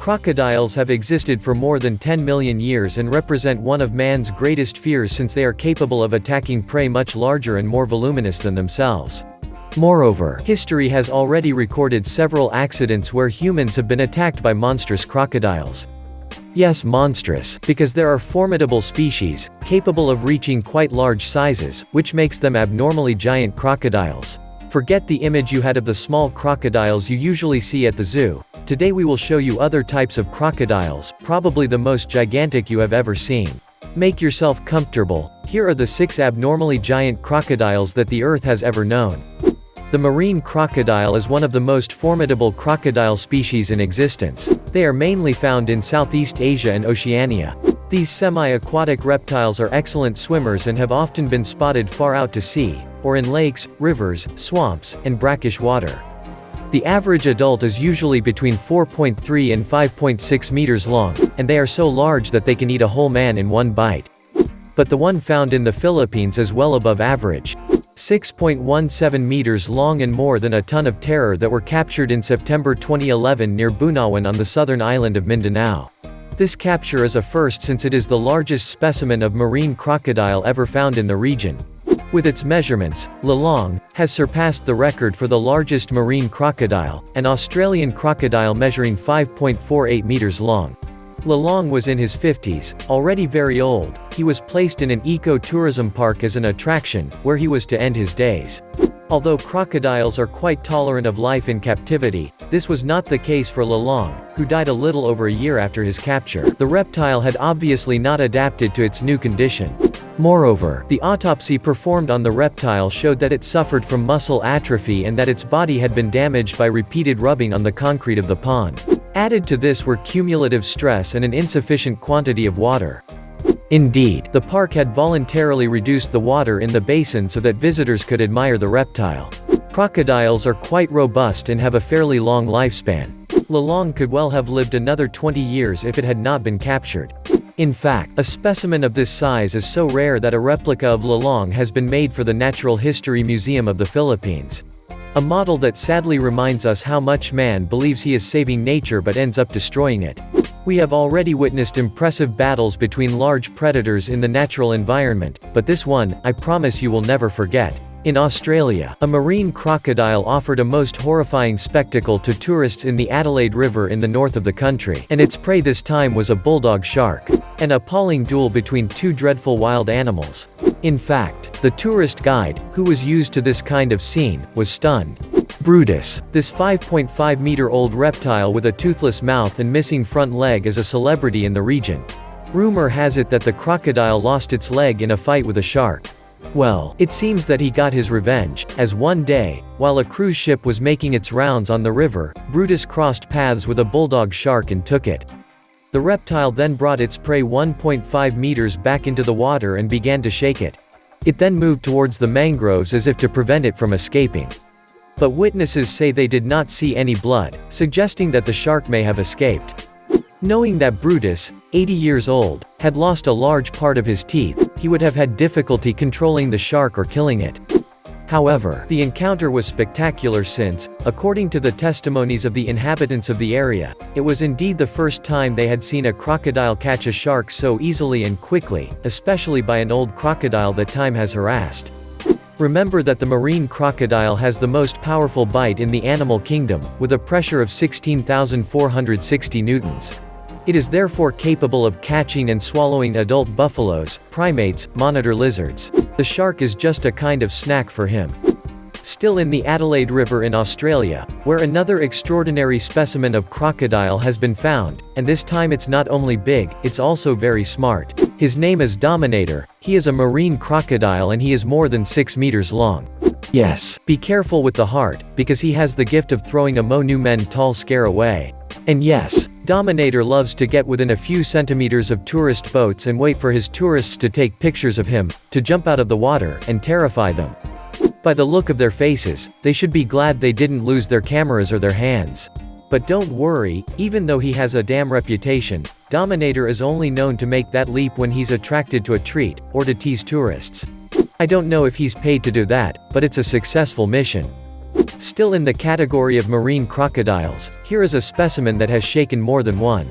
Crocodiles have existed for more than 10 million years and represent one of man's greatest fears since they are capable of attacking prey much larger and more voluminous than themselves. Moreover, history has already recorded several accidents where humans have been attacked by monstrous crocodiles. Yes, monstrous, because there are formidable species, capable of reaching quite large sizes, which makes them abnormally giant crocodiles. Forget the image you had of the small crocodiles you usually see at the zoo. Today we will show you other types of crocodiles, probably the most gigantic you have ever seen. Make yourself comfortable. Here are the 6 abnormally giant crocodiles that the Earth has ever known. The marine crocodile is one of the most formidable crocodile species in existence. They are mainly found in Southeast Asia and Oceania. These semi-aquatic reptiles are excellent swimmers and have often been spotted far out to sea, or in lakes, rivers, swamps, and brackish water. The average adult is usually between 4.3 and 5.6 meters long, and they are so large that they can eat a whole man in one bite. But the one found in the Philippines is well above average. 6.17 meters long and more than a ton of terror that were captured in September 2011 near Bunawan on the southern island of Mindanao. This capture is a first since it is the largest specimen of marine crocodile ever found in the region. With its measurements, Lalong has surpassed the record for the largest marine crocodile, an Australian crocodile measuring 5.48 meters long. Lalong was in his 50s, already very old. He was placed in an eco-tourism park as an attraction, where he was to end his days. Although crocodiles are quite tolerant of life in captivity, this was not the case for Lalong, who died a little over a year after his capture. The reptile had obviously not adapted to its new condition. Moreover, the autopsy performed on the reptile showed that it suffered from muscle atrophy and that its body had been damaged by repeated rubbing on the concrete of the pond. Added to this were cumulative stress and an insufficient quantity of water. Indeed, the park had voluntarily reduced the water in the basin so that visitors could admire the reptile. Crocodiles are quite robust and have a fairly long lifespan. Lalong could well have lived another 20 years if it had not been captured. In fact, a specimen of this size is so rare that a replica of Lalong has been made for the Natural History Museum of the Philippines. A model that sadly reminds us how much man believes he is saving nature but ends up destroying it. We have already witnessed impressive battles between large predators in the natural environment, but this one, I promise you will never forget. In Australia, a marine crocodile offered a most horrifying spectacle to tourists in the Adelaide River in the north of the country, and its prey this time was a bulldog shark. An appalling duel between 2 dreadful wild animals. In fact, the tourist guide, who was used to this kind of scene, was stunned. Brutus, this 5.5-meter-old reptile with a toothless mouth and missing front leg, is a celebrity in the region. Rumor has it that the crocodile lost its leg in a fight with a shark. Well, it seems that he got his revenge, as one day, while a cruise ship was making its rounds on the river, Brutus crossed paths with a bulldog shark and took it. The reptile then brought its prey 1.5 meters back into the water and began to shake it. It then moved towards the mangroves as if to prevent it from escaping. But witnesses say they did not see any blood, suggesting that the shark may have escaped. Knowing that Brutus, 80 years old, had lost a large part of his teeth, he would have had difficulty controlling the shark or killing it. However, the encounter was spectacular since, according to the testimonies of the inhabitants of the area, it was indeed the first time they had seen a crocodile catch a shark so easily and quickly, especially by an old crocodile that time has harassed. Remember that the marine crocodile has the most powerful bite in the animal kingdom, with a pressure of 16,460 newtons. It is therefore capable of catching and swallowing adult buffaloes, primates, monitor lizards. The shark is just a kind of snack for him. Still in the Adelaide River in Australia, where another extraordinary specimen of crocodile has been found, and this time it's not only big, it's also very smart. His name is Dominator. He is a marine crocodile and he is more than 6 meters long. Yes, be careful with the heart, because he has the gift of throwing a nu men tall scare away. And yes, Dominator loves to get within a few centimeters of tourist boats and wait for his tourists to take pictures of him, to jump out of the water, and terrify them. By the look of their faces, they should be glad they didn't lose their cameras or their hands. But don't worry, even though he has a damn reputation, Dominator is only known to make that leap when he's attracted to a treat, or to tease tourists. I don't know if he's paid to do that, but it's a successful mission. Still in the category of marine crocodiles, here is a specimen that has shaken more than one.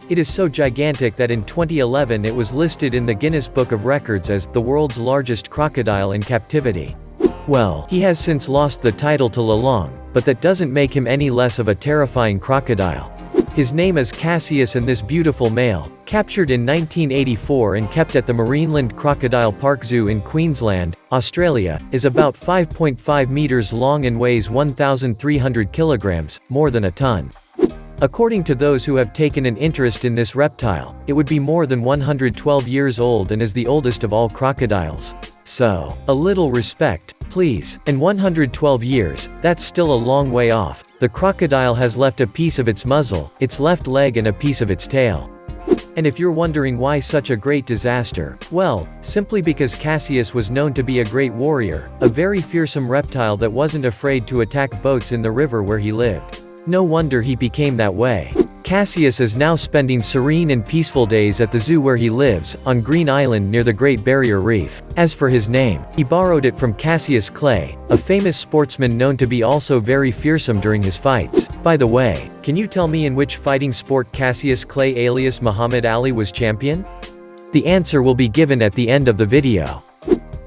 It is so gigantic that in 2011 it was listed in the Guinness Book of Records as the world's largest crocodile in captivity. Well, he has since lost the title to Lelong, but that doesn't make him any less of a terrifying crocodile. His name is Cassius, and this beautiful male, captured in 1984 and kept at the Marineland Crocodile Park Zoo in Queensland, Australia, is about 5.5 meters long and weighs 1,300 kilograms, more than a ton. According to those who have taken an interest in this reptile, it would be more than 112 years old and is the oldest of all crocodiles. So, a little respect, please. And 112 years, that's still a long way off. The crocodile has left a piece of its muzzle, its left leg, and a piece of its tail. And if you're wondering why such a great disaster, well, simply because Cassius was known to be a great warrior, a very fearsome reptile that wasn't afraid to attack boats in the river where he lived. No wonder he became that way. Cassius is now spending serene and peaceful days at the zoo where he lives, on Green Island near the Great Barrier Reef. As for his name, he borrowed it from Cassius Clay, a famous sportsman known to be also very fearsome during his fights. By the way, can you tell me in which fighting sport Cassius Clay alias Muhammad Ali was champion? The answer will be given at the end of the video.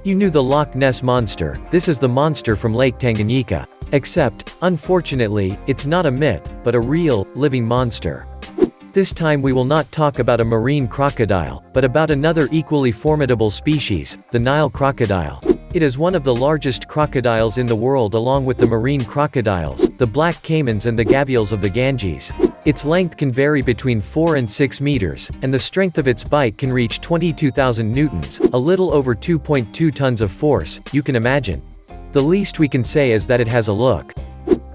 You knew the Loch Ness Monster. This is the monster from Lake Tanganyika. Except, unfortunately, it's not a myth, but a real, living monster. This time we will not talk about a marine crocodile, but about another equally formidable species, the Nile crocodile. It is one of the largest crocodiles in the world along with the marine crocodiles, the black caimans and the gavials of the Ganges. Its length can vary between 4 and 6 meters, and the strength of its bite can reach 22,000 newtons, a little over 2.2 tons of force, you can imagine. The least we can say is that it has a look.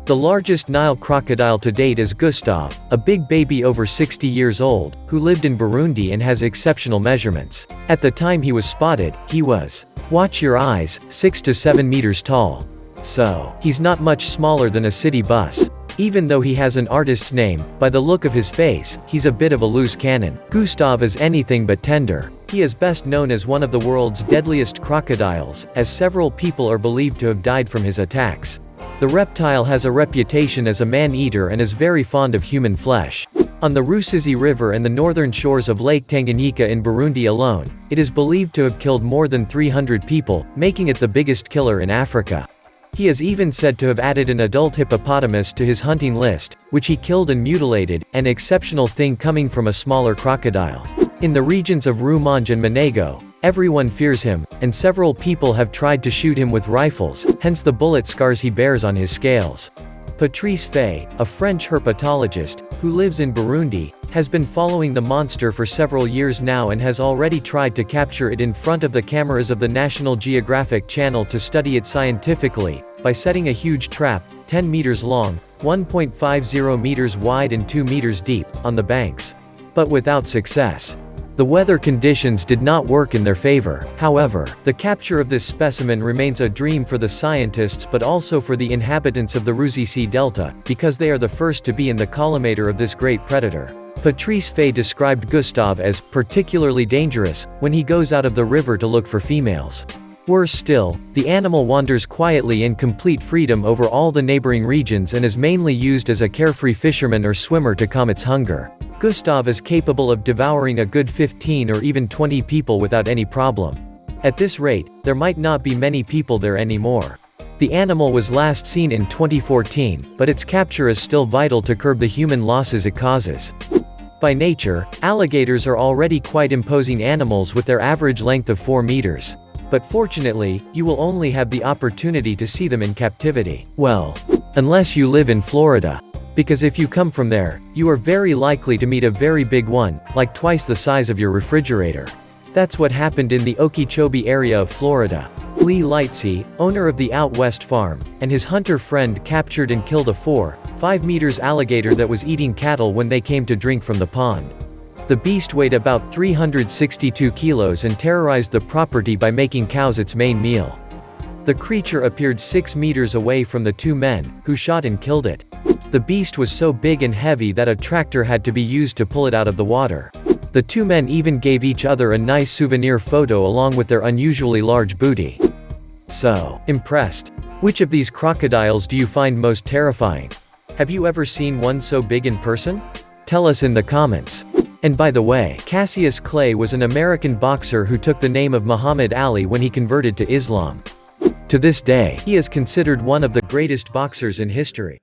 The largest Nile crocodile to date is Gustav, a big baby over 60 years old, who lived in Burundi and has exceptional measurements. At the time he was spotted, he was, watch your eyes, 6 to 7 meters tall. So, he's not much smaller than a city bus. Even though he has an artist's name, by the look of his face, he's a bit of a loose cannon. Gustav is anything but tender. He is best known as one of the world's deadliest crocodiles, as several people are believed to have died from his attacks. The reptile has a reputation as a man-eater and is very fond of human flesh. On the Rusizi River and the northern shores of Lake Tanganyika in Burundi alone, it is believed to have killed more than 300 people, making it the biggest killer in Africa. He is even said to have added an adult hippopotamus to his hunting list, which he killed and mutilated, an exceptional thing coming from a smaller crocodile. In the regions of Rumonge and Monego, everyone fears him, and several people have tried to shoot him with rifles, hence the bullet scars he bears on his scales. Patrice Fay, a French herpetologist, who lives in Burundi, has been following the monster for several years now and has already tried to capture it in front of the cameras of the National Geographic Channel to study it scientifically, by setting a huge trap, 10 meters long, 1.50 meters wide and 2 meters deep, on the banks. But without success. The weather conditions did not work in their favor. However, the capture of this specimen remains a dream for the scientists but also for the inhabitants of the Rusizi Delta, because they are the first to be in the collimator of this great predator. Patrice Fay described Gustav as particularly dangerous when he goes out of the river to look for females. Worse still, the animal wanders quietly in complete freedom over all the neighboring regions and is mainly used as a carefree fisherman or swimmer to calm its hunger. Gustav is capable of devouring a good 15 or even 20 people without any problem. At this rate, there might not be many people there anymore. The animal was last seen in 2014, but its capture is still vital to curb the human losses it causes. By nature, alligators are already quite imposing animals with their average length of 4 meters. But fortunately, you will only have the opportunity to see them in captivity. Well, unless you live in Florida. Because if you come from there, you are very likely to meet a very big one, like twice the size of your refrigerator. That's what happened in the Okeechobee area of Florida. Lee Lightsey, owner of the Out West farm, and his hunter friend captured and killed a 4.5 meters alligator that was eating cattle when they came to drink from the pond. The beast weighed about 362 kilos and terrorized the property by making cows its main meal. The creature appeared 6 meters away from the two men, who shot and killed it. The beast was so big and heavy that a tractor had to be used to pull it out of the water. The two men even gave each other a nice souvenir photo along with their unusually large booty. So, impressed? Which of these crocodiles do you find most terrifying? Have you ever seen one so big in person? Tell us in the comments. And by the way, Cassius Clay was an American boxer who took the name of Muhammad Ali when he converted to Islam. To this day, he is considered one of the greatest boxers in history.